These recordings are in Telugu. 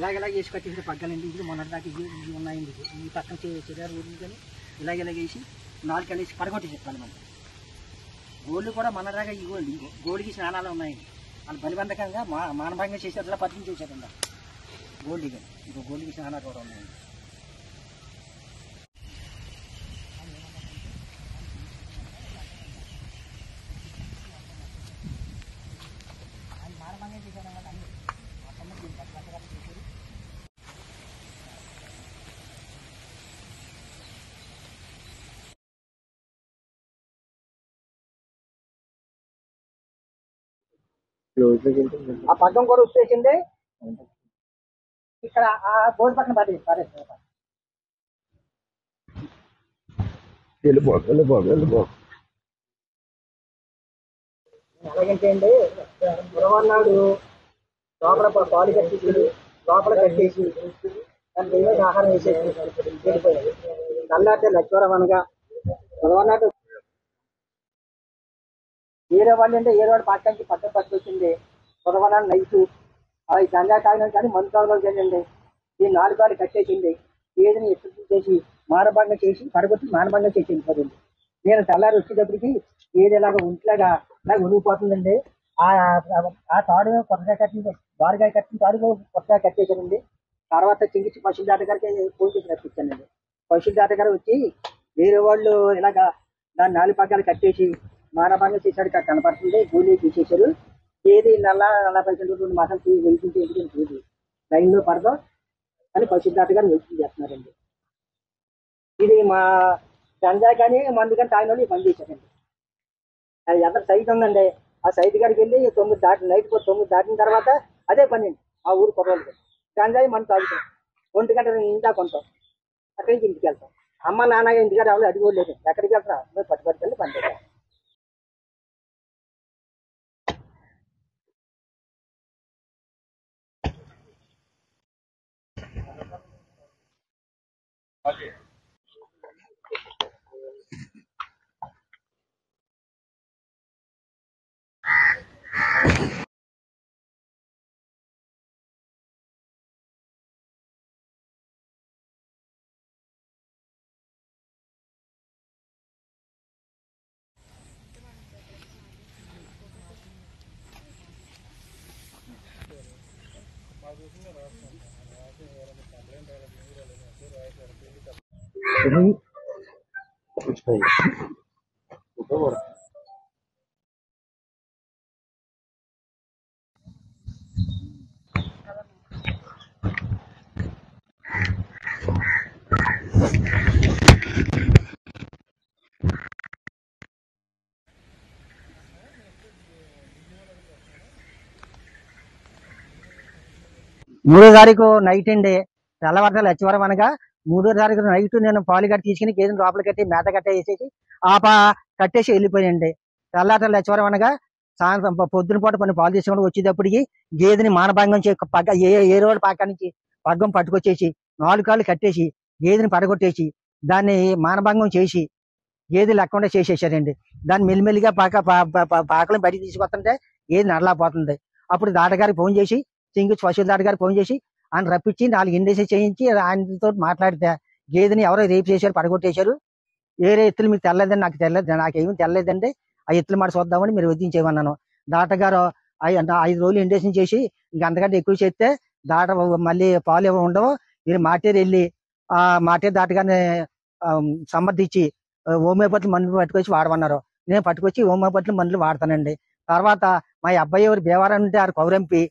ఇలాగ వేసి కట్టేసి పగ్గాలండి. ఇది మొన్నటి దాకా ఇవి ఉన్నాయండి. ఈ పక్కన చెరారు ఊరి కానీ ఇలాగ వేసి 4 కలిసి పడగొట్టి చెప్పాలి. మనం గోళ్ళు కూడా మన దాకా ఈ గోళ్ళకి స్నానాలు ఉన్నాయండి. వాళ్ళు బలిబంధకంగా మానభంగా చేశారు, ఇలా పద్ధతి చేశారండి గోల్డ్. కానీ ఇంకో గోళ్ళకి స్నానాలు కూడా ఉన్నాయండి. ఆ పగ్గం కూడా వచ్చేసింది. ఇక్కడ ఆ బోర్డు పక్కన పారేస్తారు. ఎలాగంటే అండి, బుధవారం లోపల పాలు కట్టేసి లోపల కట్టేసి దానికి ఏదో ఆహారం వేసేసి వెళ్ళిపోయాడు. నల్లాటే లక్ష్మరం అనగా బుధవారం ఏరే వాళ్ళు అంటే ఏరే వాడు పక్కకి పక్కన పట్టుకొచ్చింది. బుధవారం నైట్ అవి గంజా తాగినాం కానీ మందు తాగలేదు కదండి. ఈ 4 కాళ్ళు కట్టేసింది. ఏదని ఎత్తు చేసి మానభంగం చేసి పడగొట్టి మానభంగం చేసి వెళ్ళిపోతుంది. నేను తెల్లారి వచ్చేటప్పటికి ఏది ఇలాగ ఒంట్లాగా ఇలా ఉనిగిపోతుందండి. ఆ తాడు కొత్తగా కట్టింది, బారుగా కట్టిన తాడు కొత్తగా కట్టేసానండి. తర్వాత చింగిచ్చి పశువుల దాట గారికి ఫోన్ చేసి రప్పించానండి. పశువుల దాట గారు వచ్చి వేరే వాళ్ళు ఇలాగ దాన్ని 4 పగ్గాలు కట్టేసి మానభంగం చేశాడు కనపడుతుంది. గోళీ తీసేశారు. ఏది 40 మాసాలు వెళ్తుంది లైన్లో పడదాం అని పశువుల దాట గారు వెళ్తుంది చేస్తున్నారండి. ఇది మా గంజా కానీ మందు కానీ తాగిన వాళ్ళు పని చేశారండి. అది ఎంత సైట్ ఉందండి. ఆ సైట్ గారికి వెళ్ళి 9 నైట్ 9 దాటిన తర్వాత అదే పని అండి. ఆ ఊరు కుర్రోళ్ళకి గంజాయి మందు తాగుతాం. 1 గంట ఇందా కొంటాం. అక్కడి నుంచి ఇంటికి వెళ్తాం. అమ్మ నాన్న ఇంటికాడ ఎవరు అడిగోలేదు. ఎక్కడికి వెళ్తాం పట్టుబట్టుకెళ్ళి పని చేస్తాం. మూడో తారీఖు నైట్ అండి. తెల్లవారుజామున లచ్చివరం అనగా 3వ తారీఖు నైట్ నేను పాలు కట్టి తీసుకుని గేదెని లోపల కట్టి మేత కట్ట వేసేసి కట్టేసి వెళ్ళిపోయండి. తెల్లవారుజామున లచ్చివరం అనగా సాయంత్రం పొద్దున పూట కొన్ని పాలు తీసుకొని వచ్చేటప్పటికి గేదెని మానభంగం ఏ రోడ్డు పక్క నుంచి పగ్గం పట్టుకొచ్చేసి 4 కాళ్ళు కట్టేసి గేదెని పడగొట్టేసి దాన్ని మానభంగం చేసి గేదె లేకుండా చేసేసారండి. దాన్ని మెల్లిమెల్లిగా పాకలను బయటికి తీసుకొస్తుంటే గేదె నడలేకపోతుంది. అప్పుడు దాటగారికి ఫోన్ చేసి చింగిచ్చి పశువుల దాటగారికి ఫోన్ చేసి ఆయన రప్పించి 4 ఇండేసి చేయించి ఆయనతో మాట్లాడితే గేదెని ఎవరో రేపు చేశారు, పడగొట్టేశారు. వేరే ఎత్తులు మీకు తెల్లలేదని నాకు తెలియదు, నాకేమీ తెలియదండి. ఆ ఎత్తులు మాట చూద్దామని మీరు వదిలించేయమన్నాను. దాటగారు 5 రోజులు ఇండేషన్ చేసి ఇంక అంతకంటే ఎక్కువ చేస్తే దాట మళ్ళీ పాలు ఉండవు, మీరు మాటేరు వెళ్ళి ఆ మాటేరు దాటగానే సమర్థించి హోమియోపతి మందులు పట్టుకొచ్చి వాడమన్నారు. నేను పట్టుకొచ్చి హోమియోపతి మందులు వాడతానండి. తర్వాత మా అబ్బాయి ఎవరు బేవారం ఉంటే ఆరు కౌరంపి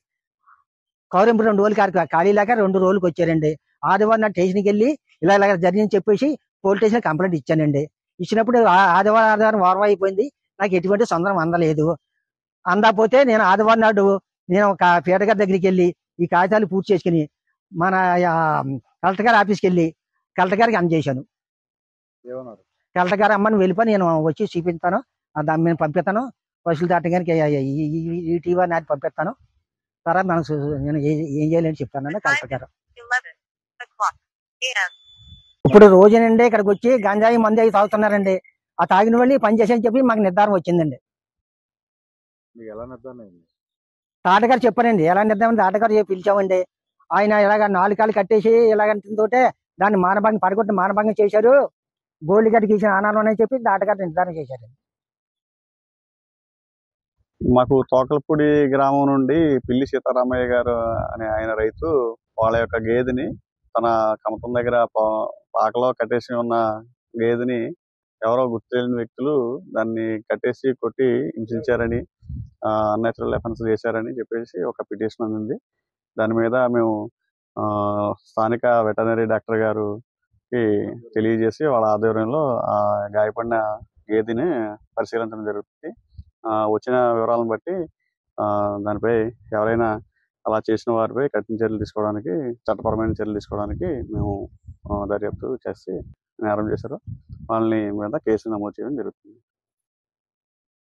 2 రోజులు ఖాళీ లేక 2 రోజులకు వచ్చారండి. ఆదివారం నా స్టేషన్కి వెళ్ళి ఇలా జరిగిందని చెప్పేసి పోలీస్ స్టేషన్ కంప్లైంట్ ఇచ్చానండి. ఇచ్చినప్పుడు ఆదివారం వారం అయిపోయింది, నాకు ఎటువంటి సందర్భం అందలేదు. అందకపోతే నేను ఆదివారం నాడు నేను ఒక పీట గారి దగ్గరికి వెళ్ళి ఈ కాగితాలు పూర్తి చేసుకుని మన కలెక్టర్ గారి ఆఫీస్కి వెళ్ళి కలెక్టర్ గారికి అందజేశాను. కలెక్టర్ గారు అమ్మని వెళ్ళిపోయి నేను వచ్చి చూపిస్తాను, దాన్ని నేను పంపిస్తాను, పశువుల దాటగానికి ఈటీవీ నాటి పంపిస్తాను, తర్వాత నేను ఏం చేయాలని చెప్తానని కలెక్టర్ గారు. ఇప్పుడు రోజునండి ఇక్కడికి వచ్చి గంజాయి మంది అవి తాగుతున్నారండి. ఆ తాగిన వాళ్ళు పని చేసేని చెప్పి మాకు నిర్ధారణ వచ్చిందండి. తాటగారు చెప్పారండి. ఎలా నిర్ధారణ తాటగారు పిలిచామండి. ఆయన ఇలాగ 4 కాళ్ళు కట్టేసి ఇలాగంటుంటే దాన్ని మానభంగం పడగొట్టి మానభంగం చేశారు. గోల్డ్ గడ్డకి ఇచ్చిన ఆనాలు అని చెప్పి దాటగారు నిర్ధారణ చేశారు. మాకు తోకలపూడి గ్రామం నుండి పిల్లి సీతారామయ్య గారు అనే ఆయన రైతు వాళ్ళ యొక్క గేదెని తన కమతం దగ్గర పాకలో కట్టేసి ఉన్న గేదెని ఎవరో గుర్తు తెలియని వ్యక్తులు దాన్ని కట్టేసి కొట్టి హింసించారని, అన్యాచురల్ అఫెన్స్ చేశారని చెప్పేసి ఒక పిటిషన్ అందింది. దాని మీద మేము స్థానిక వెటర్నరీ డాక్టర్ గారికి తెలియజేసి వాళ్ళ ఆధ్వర్యంలో ఆ గాయపడిన గేదెని పరిశీలించడం జరుగుతుంది. వచ్చిన వివరాలను బట్టి దానిపై ఎవరైనా అలా చేసిన వారిపై కఠిన చర్యలు తీసుకోవడానికి, చట్టపరమైన చర్యలు తీసుకోవడానికి మేము దర్యాప్తు చేసి నేరం చేశారు వాళ్ళని మీద కేసు నమోదు చేయడం జరుగుతుంది.